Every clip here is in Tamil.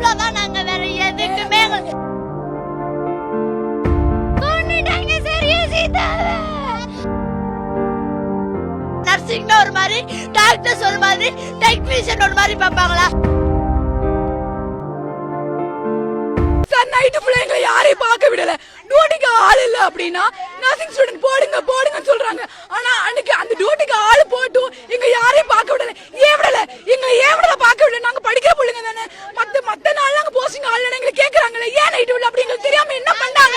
அவ்வளவுதான். நாங்க வேற எதுக்குமே நர்சிங்னா ஒரு மாதிரி, டாக்டர்ஸ் ஒரு மாதிரி, டெக்னீஷியன் ஒரு மாதிரி பாப்பாங்களா? நைட்டு பிள்ளைங்களை யாரையும் பார்க்க விடல. டியூட்டிக்கு ஆள் இல்ல அப்படின்னா நர்சிங் ஸ்டூடெண்ட் போடுங்கன்னு சொல்றாங்க. ஆனா அன்னைக்கு அந்த டியூட்டிக்கு ஆள் போட்டும் எங்க யாரையும் பார்க்க விடல. ஏன் விடல? எங்களை ஏன் விடல பார்க்க விடல? நாங்க படிக்கிற பிள்ளைங்க தானே. மத்த நாள் நாங்க போஸ்டிங் ஆள் எங்களை கேக்குறாங்களே ஏன் நைட்டு விடல அப்படிங்கிறது தெரியாம என்ன பண்ணாங்க?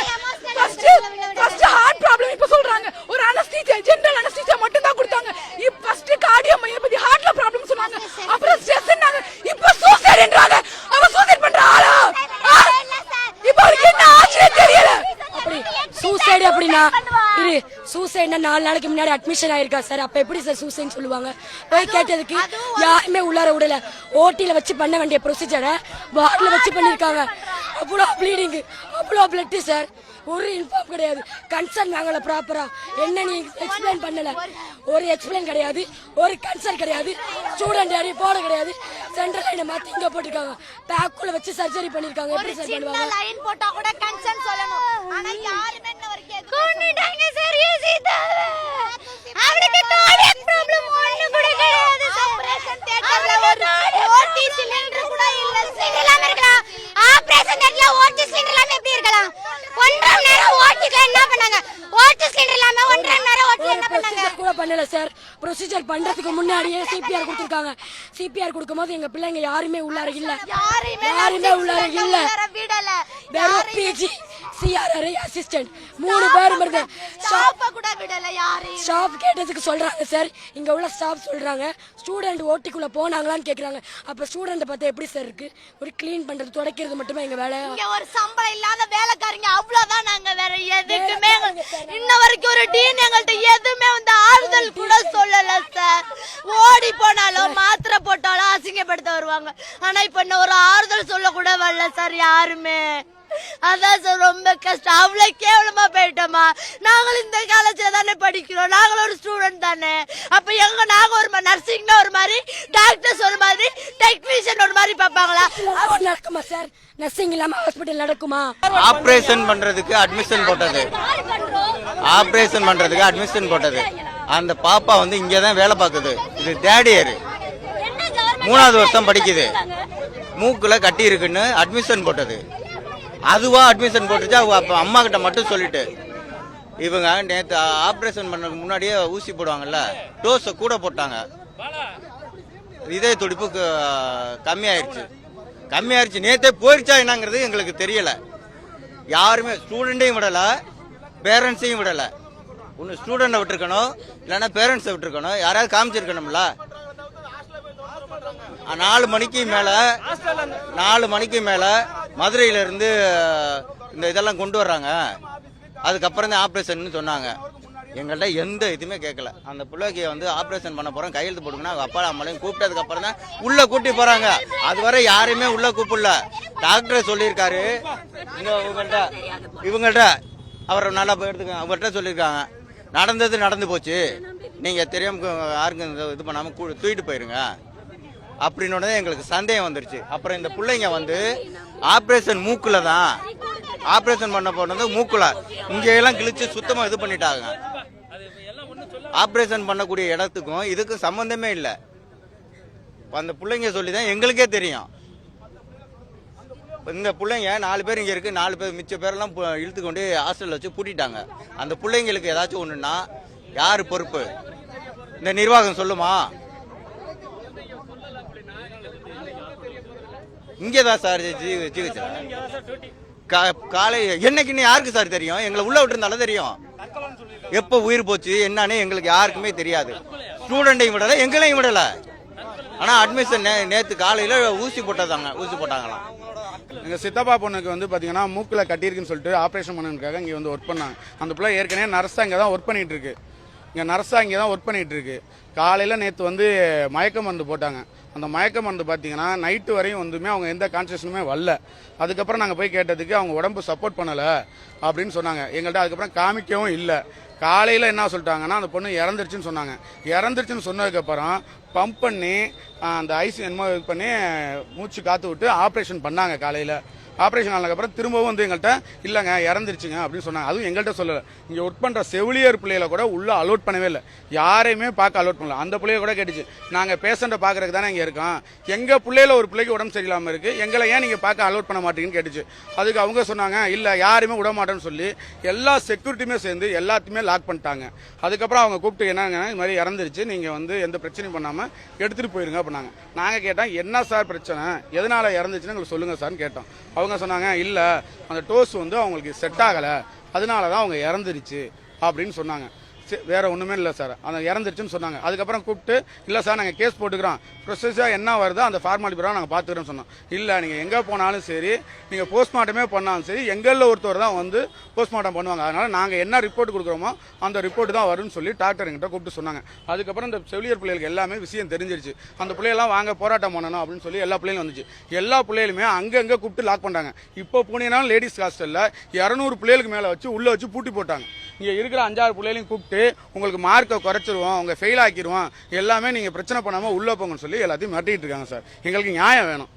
ஃபர்ஸ்ட் ஹார்ட் ப்ராப்ளம் இப்ப சொல்றாங்க. ஒரு அனஸ்தீசியா, ஜெனரல் அனஸ்தீசியா மட்டும் தான் கொடுத்தாங்க. இப்ப ஃபர்ஸ்ட் கார்டியோ மையோபதி ஹார்ட்ல ப்ராப்ளம் சொன்னாங்க. அப்புறம் ஸ்ட்ரெஸ்னாங்க. இப்ப சூசைட்ன்றாங்க. அவ சூசைட் பண்ற ஆளா? இப்ப அவருக்கு என்ன ஆச்சுன்னு தெரியல. அப்படி சூசைட் அப்படினா இது சூசைட்னா 4 நாளைக்கு முன்னாடி அட்மிஷன் ஆயிருக்கா சார். அப்ப எப்படி சார் சூசைட்னு சொல்லுவாங்க? போய் கேட்டதுக்கு யாருமே உள்ளார விடல. ஓட்டில வச்சு பண்ண வேண்டிய ப்ரொசீஜரை வார்ட்ல வச்சு பண்ணிருக்காங்க. அவ்வளோ ப்ளீடிங், அவ்வளோ பிளட் சார். ஒரு இன்ஃபார்ம் கிடையாது. கன்சர்ன் வாங்கல ப்ராப்பரா. என்ன நீ எக்ஸ்பிளைன் பண்ணல. ஒரு எக்ஸ்பிளைன் கிடையாது, ஒரு கன்சர்ன் கிடையாது. ஸ்டூடெண்ட் யாரையும் போட கிடையாது. சென்ட்ரல் லைனை மாத்தி இங்க போட்டிருக்காங்க. பேக்குள்ள வச்சு சர்ஜரி பண்ணிருக்காங்க. எப்படி சார் பண்ணுவாங்க? லைன் போட்டா கூட கன்சர்ன் சொல்லணும். ஆனா யாருமே இன்ன வரைக்கும் கொன்னுட்டாங்க சார். அவளுக்கு கார்டியக் ப்ராப்ளம் ஒண்ணு கூட கிடையாது. ஆபரேஷன் தியேட்டர்ல ஒரு ஓடி சிலிண்டர் கூட இல்ல. சிலிண்டர் இருக்கலாம். ஆபரேஷன் தியேட்டர்ல ஓடி சிலிண்டர் இல்லாம எப்படி இருக்கலாம்? 1.5 மணி நேரம் ஓடிக்கு என்ன பண்ணாங்க? ஓடி சிலிண்டர் இல்லாம 1.5 மணி நேரம் ஓடி என்ன பண்ணாங்க? கூட பண்ணல சார். ப்ரொசீஜர் பண்றதுக்கு முன்னாடியே சிபிஆர் கொடுத்திருக்காங்க. சிபிஆர் கொடுக்கும்போது எங்க பிள்ளைங்க யாருமே உள்ளார இல்ல. யாருமே உள்ளார இல்ல. விடல. வெறும் பிஜி சிஆர்ஆர் அசிஸ்டன்ட் 3 பேர் இருந்தாங்க. ஸ்டாஃப் கூட விடல. யாரையும் ஸ்டாஃப் கேட்டதுக்கு சொல்றாங்க சார். இங்க உள்ள ஸ்டாஃப் சொல்றாங்க ஸ்டூடெண்ட் ஓட்டிக்குள்ள போனாங்களான்னு கேக்குறாங்க. அப்ப ஸ்டூடெண்ட் பார்த்தா எப்படி சார் இருக்கு? ஒரு க்ளீன் பண்றது, துடைக்கிறது மட்டுமே எங்க வேலை. இங்க ஒரு சம்பளம் இல்லாத வேலைக்காரங்க அவ்வளவுதான். நாங்க வேற எதுக்குமே இன்ன வரைக்கும் ஒரு டீன் எங்கள்ட்ட எதுவுமே வந்து ஆறுதல் கூட சொல்லல சார். ஓடி போனாலும் மாத்திரை போட்டாலும் அசிங்கப்படுத்த வருவாங்க. ஆனா இப்ப இன்னும் ஒரு ஆறுதல் சொல்ல கூட வரல சார் யாருமே. அதான் சார் ரொம்ப கஷ்டம். அவ்வளவு கேவலமா போயிட்டோமா? நாங்களும் இந்த காலேஜ்ல தானே படிக்கிறோம். நாங்களும் ஒரு ஸ்டூடெண்ட் தானே. அப்ப நாங்க ஒரு நர்சிங்னா ஒரு மாதிரி, டாக்டர்ஸ் ஒரு மாதிரி, டெக்னீஷியன் ஒரு மாதிரி பாப்பாங்களா? நடக்குமா சார்? நர்சிங் இல்லாம ஹாஸ்பிடல் நடக்குமா? ஆபரேஷன் பண்றதுக்கு அட்மிஷன் போட்டது. ஆபரேஷன் பண்றதுக்கு அட்மிஷன் போட்டது. அந்த பாப்பா வந்து இங்கதான் வேலை பார்க்குது. இது தேர்ட் இயர், 3வது வருஷம் படிக்குது. மூக்குல கட்டி இருக்குன்னு அட்மிஷன் போட்டது. அதுவா அட்மிஷன் போட்டுச்சு. அவங்க அம்மா கிட்ட மட்டும் சொல்லிட்டு இவங்க நேற்று ஆப்ரேஷன் பண்ணதுக்கு முன்னாடியே ஊசி போடுவாங்கல்ல, டோஸை கூட போட்டாங்க. இதய துடிப்பு கம்மியாயிருச்சு. நேற்றே போயிருச்சா என்னங்கிறது எங்களுக்கு தெரியல. யாருமே ஸ்டூடெண்ட்டையும் விடல, பேரண்ட்ஸையும் விடல. ஒன்று ஸ்டூடெண்டை விட்டுருக்கணும், இல்லைன்னா பேரண்ட்ஸை விட்டுருக்கணும். யாராவது காமிச்சிருக்கணும்ல. 4 மணிக்கு மேல மதுரையில இருந்து இந்த இதெல்லாம் கொண்டு வர்றாங்க. அதுக்கப்புறம் தான் ஆப்ரேஷன் சொன்னாங்க. எங்கள்கிட்ட எந்த இதுவுமே கேட்கல. அந்த பிள்ளைக்கு வந்து ஆப்ரேஷன் பண்ண போறோம், கையெழுத்து போடுங்கன்னா அப்பா அம்மாலையும் கூப்பிட்டதுக்கு அப்புறம் தான் உள்ள கூட்டி போறாங்க. அதுவரை யாருமே உள்ள கூப்பிடல. டாக்டர் சொல்லியிருக்காரு இவங்கள்ட்ட அவர் நல்லா எடுத்துக்க. அவர்கிட்ட சொல்லியிருக்காங்க நடந்து போச்சு, நீங்க தெரியாம யாருக்கும் இது பண்ணாம தூக்கிட்டு போயிருங்க அப்படின்னு எங்களுக்கு சந்தேகம் வந்துருச்சு. அப்புறம் இந்த பிள்ளைங்க வந்து ஆப்ரேஷன் மூக்குல தான் ஆப்ரேஷன் பண்ண போனது. மூக்குல இங்கெல்லாம் கிழிச்சு சுத்தமா இது பண்ணிட்டாங்க. ஆப்ரேஷன் பண்ணக்கூடிய இடத்துக்கும் இதுக்கும் சம்பந்தமே இல்லை. அந்த பிள்ளைங்க சொல்லிதான் எங்களுக்கே தெரியும். இந்த பிள்ளைங்க 4 பேர் இங்க இருக்கு. 4 பேர் மிச்ச பேரெல்லாம் இழுத்து கொண்டு ஹாஸ்டல்ல வச்சு பூட்டிட்டாங்க. அந்த பிள்ளைங்களுக்கு ஏதாச்சும் ஒண்ணுன்னா யாரு பொறுப்பு? இந்த நிர்வாகம் சொல்லுமா? இங்கேதான் சார் சிகிச்சை. காலை என்னைக்குன்னு யாருக்கு சார் தெரியும்? எங்களை உள்ள விட்டு இருந்தாலும் தெரியும். எப்ப உயிர் போச்சு என்னன்னு எங்களுக்கு யாருக்குமே தெரியாது. ஸ்டூடெண்டையும் விடல, எங்களையும் விடல. ஆனா அட்மிஷன் நேற்று காலையில ஊசி போட்டாங்களாம். எங்கள் சித்தப்பா பொண்ணுக்கு வந்து பார்த்தீங்கன்னா மூக்கில் கட்டியிருக்குன்னு சொல்லிட்டு ஆப்ரேஷன் பண்ணதுக்காக இங்கே வந்து ஒர்க் பண்ணாங்க. அந்த பிள்ளை ஏற்கனவே நர்ஸாக இங்கே தான் ஒர்க் பண்ணிட்டு இருக்கு. காலையில் நேற்று வந்து மயக்க மருந்து போட்டாங்க. அந்த மயக்க மருந்து பார்த்தீங்கன்னா நைட்டு வரையும் வந்துமே அவங்க எந்த கான்சியஸனுமே வரல. அதுக்கப்புறம் நாங்கள் போய் கேட்டதுக்கு அவங்க உடம்பு சப்போர்ட் பண்ணலை அப்படின்னு சொன்னாங்க. எங்கள்கிட்ட அதுக்கப்புறம் காமிக்கவும் இல்லை. காலையில் என்ன சொல்லிட்டாங்கன்னா அந்த பொண்ணு இறந்துருச்சுன்னு சொன்னாங்க. இறந்துருச்சுன்னு சொன்னதுக்கப்புறம் பம்ப் பண்ணி அந்த ஐசி என்னமோ இது பண்ணி மூச்சு காத்து விட்டு ஆப்ரேஷன் பண்ணாங்க. காலையில் ஆப்ரேஷன் ஆனதுக்கப்புறம் திரும்பவும் வந்து எங்கள்கிட்ட இல்லைங்க இறந்துருச்சுங்க அப்படின்னு சொன்னாங்க. அதுவும் எங்கள்கிட்ட சொல்லலை. இங்கே ஒர்க் பண்ணுற செவிலியர் பிள்ளைகளை கூட உள்ளே அலோட் பண்ணவே இல்லை. யாரையுமே பார்க்க அலோட் பண்ணல. அந்த பிள்ளைய கூட கேட்டுச்சு, நாங்கள் பேஷண்ட்டை பார்க்கறதுக்கு தானே இங்கே இருக்கோம், எங்கள் பிள்ளையில ஒரு பிள்ளைக்கு உடம்பு சரியில்லாமல் இருக்குது, எங்களை ஏன் நீங்கள் பார்க்க அலோட் பண்ண மாட்டீங்கன்னு கேட்டுச்சு. அதுக்கு அவங்க சொன்னாங்க, இல்லை யாருமே விட மாட்டேன்னு சொல்லி எல்லா செக்யூரிட்டியுமே சேர்ந்து எல்லாத்தையுமே லாக் பண்ணிட்டாங்க. அதுக்கப்புறம் அவங்க கூப்பிட்டு என்னங்க இது மாதிரி இறந்துருச்சு, நீங்கள் வந்து எந்த பிரச்சனையும் பண்ணாமல் எடுத்துகிட்டு போயிருங்க அப்படின்னாங்க. நாங்கள் கேட்டோம், என்ன சார் பிரச்சனை, எதனால் இறந்துச்சுன்னு எங்களுக்கு சொல்லுங்கள் சார்னு கேட்டோம். அவங்க சொன்னாங்க, இல்லை அந்த டோஸ் வந்து அவங்களுக்கு செட் ஆகலை, அதனால தான் அவங்க இறந்துருச்சு அப்படின்னு சொன்னாங்க. வேற ஒன்றுமே இல்லை சார், அந்த இறந்துருச்சுன்னு சொன்னாங்க. அதுக்கப்புறம் கூப்பிட்டு இல்லை சார் நாங்கள் கேஸ் போட்டுக்கிறோம், ப்ரொசஸாக என்ன வருதோ அந்த ஃபார்மாலிட்டி பிறகு நாங்கள் பார்த்துக்கிறோன்னு சொன்னோம். இல்லை நீங்கள் எங்கே போனாலும் சரி, நீங்கள் போஸ்ட்மார்ட்டமே பண்ணாலும் சரி, எங்களில் ஒருத்தர் தான் வந்து போஸ்ட்மார்ட்டம் பண்ணுவாங்க. அதனால் நாங்கள் என்ன ரிப்போர்ட் கொடுக்குறோமோ அந்த ரிப்போர்ட் தான் வரும்னு சொல்லி டாக்டர் எங்கிட்ட கூப்பிட்டு சொன்னாங்க. அதுக்கப்புறம் இந்த செவிலியர் பிள்ளைகளுக்கு எல்லாமே விஷயம் தெரிஞ்சிருச்சு. அந்த பிள்ளைகள்லாம் வாங்க போராட்டம் பண்ணணும் அப்படின்னு சொல்லி எல்லா பிள்ளைகளும் வந்துச்சு. எல்லா பிள்ளைகளுமே அங்கங்கே கூப்பிட்டு லாக் பண்ணிட்டாங்க. இப்போ பூனேனாலும் லேடிஸ் ஹாஸ்டலில் 200 பிள்ளைகளுக்கு மேலே வச்சு உள்ளே வச்சு பூட்டி போட்டாங்க. இங்கே இருக்கிற 5-6 பிள்ளைகளையும் கூப்பிட்டு உங்களுக்கு மார்க்கை குறைச்சிருவோம், உங்கள் ஃபெயில் ஆக்கிடுவோம், எல்லாமே நீங்கள் பிரச்சனை பண்ணாமல் உள்ளே போங்கன்னு சொல்லி எல்லாத்தையும் மிரட்டிட்டு இருக்காங்க சார். எங்களுக்கு நியாயம் வேணும்.